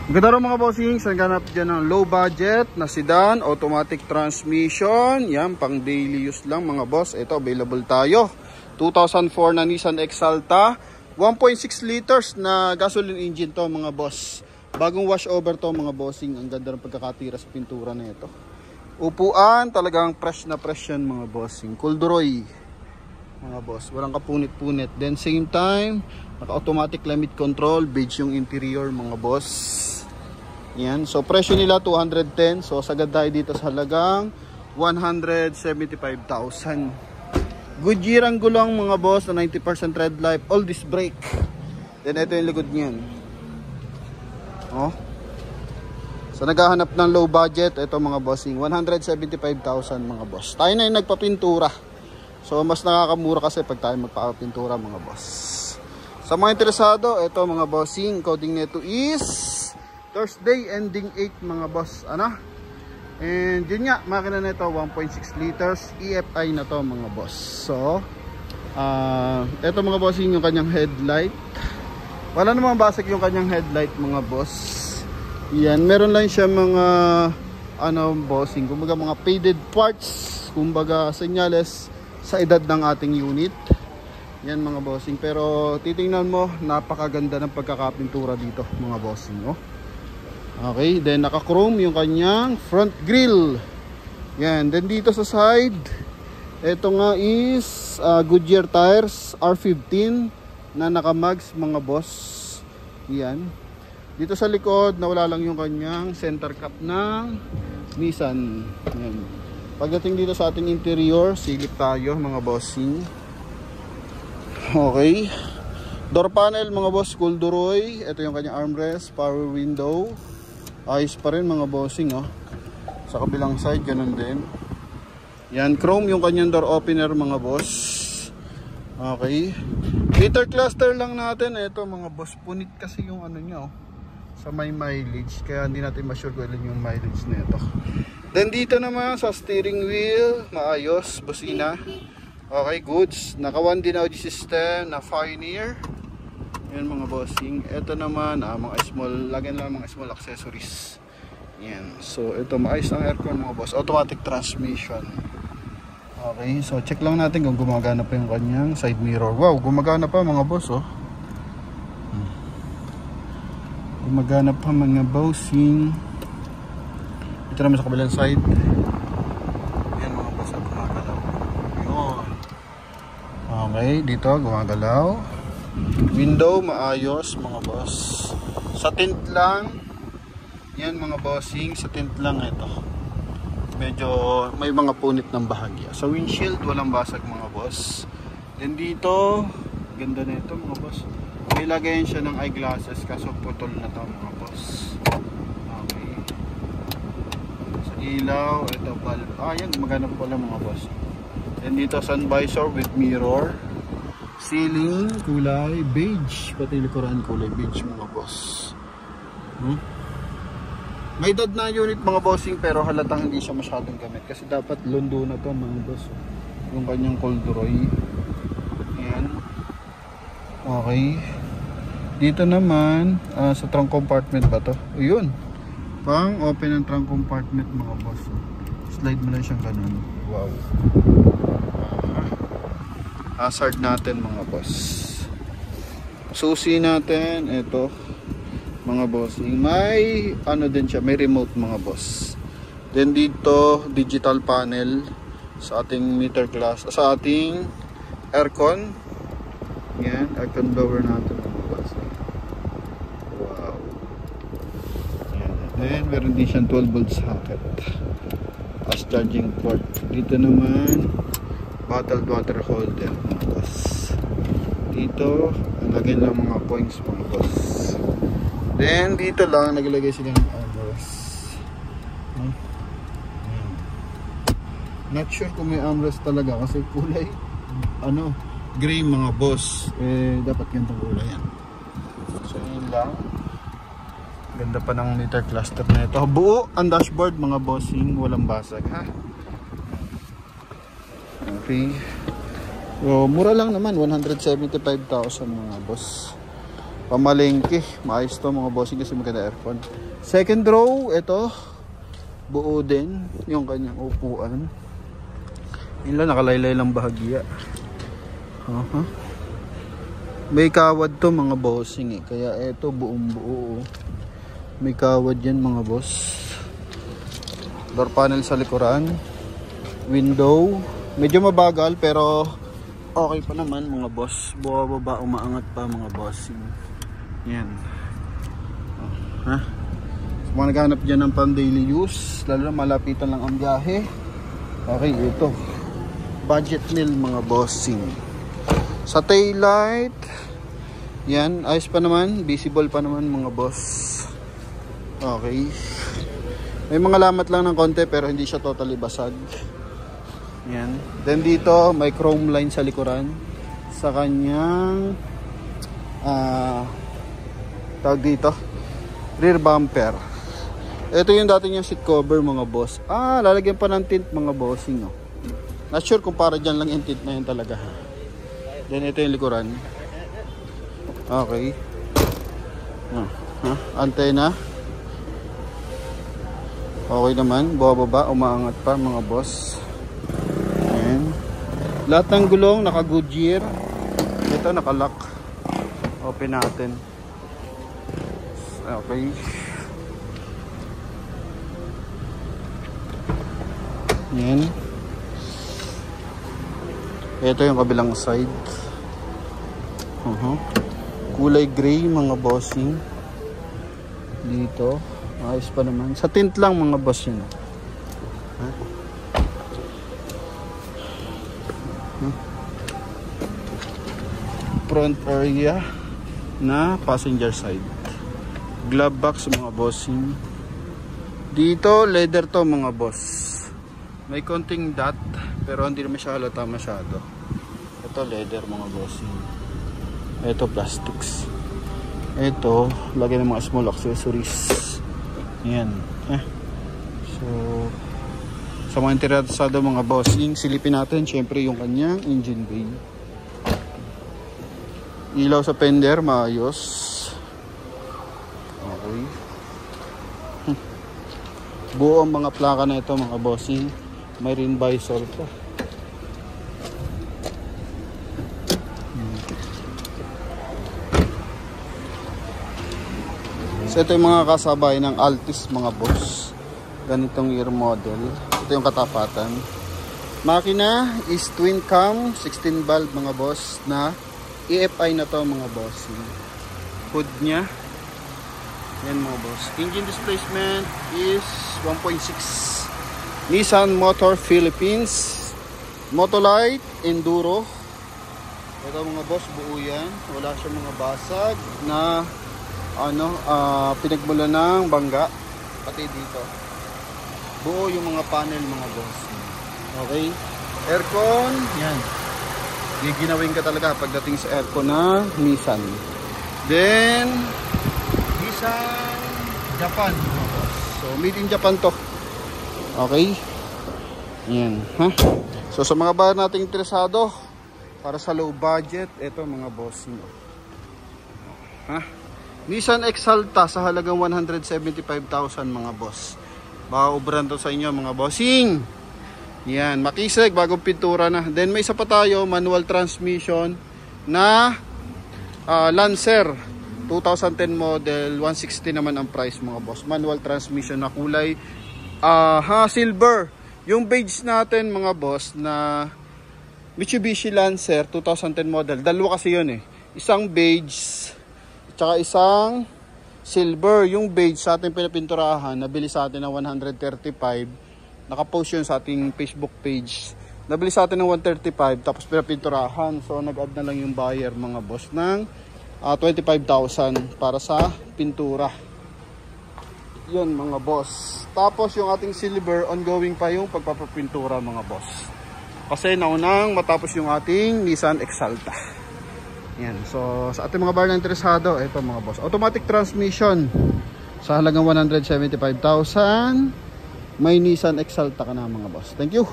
Ganda rin mga bossing, naghanap dyan ng low budget na sedan, automatic transmission. Yan, pang daily use lang mga boss. Ito, available tayo. 2004 na Nissan Exalta. 1.6 liters na gasoline engine to mga boss. Bagong washover to mga bossing. Ang ganda ng pagkakatira sa pintura na ito. Upuan, talagang fresh na fresh yan mga bossing. Kulduroy mga boss, walang kapunit-punit. Then same time, naka-automatic climate control, beige yung interior mga boss. Yan, so presyo nila 210. So sagad tayo dito sa halagang 175,000. Goodyear ang gulong mga boss na 90% red light, all disc brake. Then ito yung likod niyan. Oh. So naghahanap ng low budget, ito mga bossing, 175,000 mga boss. Tayo na yung nagpapintura. So mas nakakamura kasi pag tayo magpapintura mga boss. Sa mga interesado, ito mga bossing, coding nito is Thursday ending 8 mga boss. Ano? And yun nga, makina nito 1.6 liters EFI na to mga boss. So ito mga bossing yung kanyang headlight. Wala namang basag yung kanyang headlight mga boss. Yan, meron lang siya mga bossing, kumbaga mga faded parts, kumbaga senyales sa edad ng ating unit. Yan mga bossing, pero titingnan mo, napakaganda ng pagkakapintura dito mga bossing, oh. Okay, then naka-chrome yung kanyang front grille. Yan, then dito sa side, ito nga is Goodyear tires R15 na naka-mags mga boss. Yan. Dito sa likod, nawala lang yung kanyang center cap ng Nissan. Yan. Pagdating dito sa ating interior, silip tayo mga bossing. Okay. Door panel mga boss, Kulduroy. Ito yung kanyang armrest, power window. Ayos pa rin mga bossing, oh. Sa kabilang side, ganun din. Yan, chrome yung kanyang door opener mga boss. Okay. Meter cluster lang natin. Ito mga boss, punit kasi yung ano niya, oh, sa may mileage. Kaya hindi natin ma-sure kung ilan yung mileage na ito. Then dito naman sa steering wheel, maayos, busina. Okay, goods. Naka 1 din audio system na Pioneer. Yan mga bossing. Ito naman, mga small, lagyan lang mga small accessories. Yan. So ito, maayos ang aircon mga boss. Automatic transmission. Okay, so check lang natin kung gumagana pa yung kanyang side mirror. Wow, gumagana pa mga boss, oh. Gumagana pa mga bossing. Ito naman sa kabilang side. Yan mga boss, gumagalaw. Yun. Okay, dito gumagalaw. Window maayos mga boss. Sa tint lang. Yan mga bossing, sa tint lang ito. Medyo may mga punit ng bahagya. Sa windshield walang basag mga boss. Then dito, ganda na ito mga boss. May lagayan siya ng eyeglasses kaso putol na to mga boss. Ilaw, ito bulb. Yan, gumagana po pala mga boss. And dito sun visor with mirror. Ceiling, kulay beige. Pati likuran kulay beige mga boss. May edad na unit mga bossing, pero halatang hindi siya masyadong gamit. Kasi dapat londo na to mga boss. Yung kanyang Kulduroy. Ayan. Okay. Dito naman, sa trunk compartment ba to? Ayun. Pang open ang trunk compartment mga boss. Slide mo lang siyang ganun. Wow. Hazard natin mga boss. Susi natin, ito mga boss. May din siya, may remote mga boss. Then dito, digital panel sa ating meter class, sa ating aircon. Yan, aircon blower natin mga boss. Then meron din siyang 12 volt socket as charging port. Dito naman bottled water holder mga boss. Dito lagyan lang mga points mga boss. Then dito lang naglagay sila ng armrest. Not sure kung may armrest talaga kasi kulay gray mga boss. Dapat ganitong kulay yan. So yun lang. Ganda pa ng meter cluster na ito. Buo ang dashboard mga bossing, walang basag ha. Okay. So, mura lang naman, 175,000 mga boss. pamalengke. Maayos to mga bossing kasi maganda aircon. Second row, ito buo din yung kanyang upuan. Yun lang, nakalaylay lang bahagya. May kawad to mga bossing eh. Kaya ito buong buo. May kawad yan mga boss. Door panel sa likuran. Window. Medyo mabagal pero okay pa naman mga boss. Buwa-baba, umaangat pa mga bossing. Yan. So, mga naghanap dyan ng pang daily use, lalo na malapitan lang ang biyahe. Okay, ito. Budget meal mga bossing. Sa tail light, yan, ayos pa naman. Visible pa naman mga boss. Okay. May mga lamat lang ng konti pero hindi siya totally basag. Yan. Then dito, may chrome line sa likuran. Sa kanyang tawag dito, rear bumper. Ito yung dati niyang seat cover mga boss. Lalagyan pa ng tint mga bossing. No? Not sure kung para dyan lang yung tint na yun talaga. Then ito yung likuran. Okay. Antena. Okay naman. Buwa-baba. Umaangat pa mga boss. Ayan. Lahat ng gulong naka Goodyear. Ito naka-lock. Open natin. Okay. Ayan. Ito yung kabilang side. Kulay gray mga bossing. Dito. Ayos pa naman. Sa tint lang mga boss yun. Front area na passenger side. Glove box mga bossing. Dito leather to mga boss. May konting dot pero hindi naman siya halata masyado. Ito leather mga bossing. Ito plastics. Ito lagyan ng mga small accessories. Ayan. So sa mga interesado mga bossing, silipin natin syempre yung kanyang engine bay. Ilaw sa fender, maayos. Okay. Buo ang mga plaka na ito mga bossing. May rin visor pa. So ito yung mga kasabay ng Altis mga boss. Ganitong year model. Ito yung katapatan. Makina is twin cam 16 valve mga boss na EFI na to mga boss. Hood nya. Yan mga boss. Engine displacement is 1.6. Nissan Motor Philippines. Motolite Enduro. Ito mga boss, buo yan. Wala siya mga basag na pinagmula ng bangga. Pati dito. Buo yung mga panel mga boss. Okay. Aircon. Yan. Giginawin ka talaga pagdating sa aircon na Nissan. Then Nissan Japan. So made in Japan to. Okay. Yan. So sa mga bayan nating interesado para sa low budget, ito mga boss. Nissan Exalta sa halagang 175,000 mga boss. Baka ubran to sa inyo mga bossing. Yan, makisig, bagong pintura na. Then may isa pa tayo, manual transmission na Lancer 2010 model, 160 naman ang price mga boss. Manual transmission na kulay silver. Yung beige natin mga boss na Mitsubishi Lancer 2010 model, dalawa kasi yun eh. Isang beige tsaka isang silver. Yung beige sa ating pinapinturahan, nabili sa atin ng 135. Nakapost yun sa ating Facebook page. Nabili sa atin ng 135 tapos pinapinturahan. So nag-add na lang yung buyer mga boss ng 25,000 para sa pintura. Yun mga boss. Tapos yung ating silver, ongoing pa yung pagpapapintura mga boss. Kasi naunang matapos yung ating Nissan Exalta. Yan. So sa ating mga buyer na interesado, ito mga boss. Automatic transmission sa halagang 175,000. May Nissan Exalta ka na mga boss. Thank you.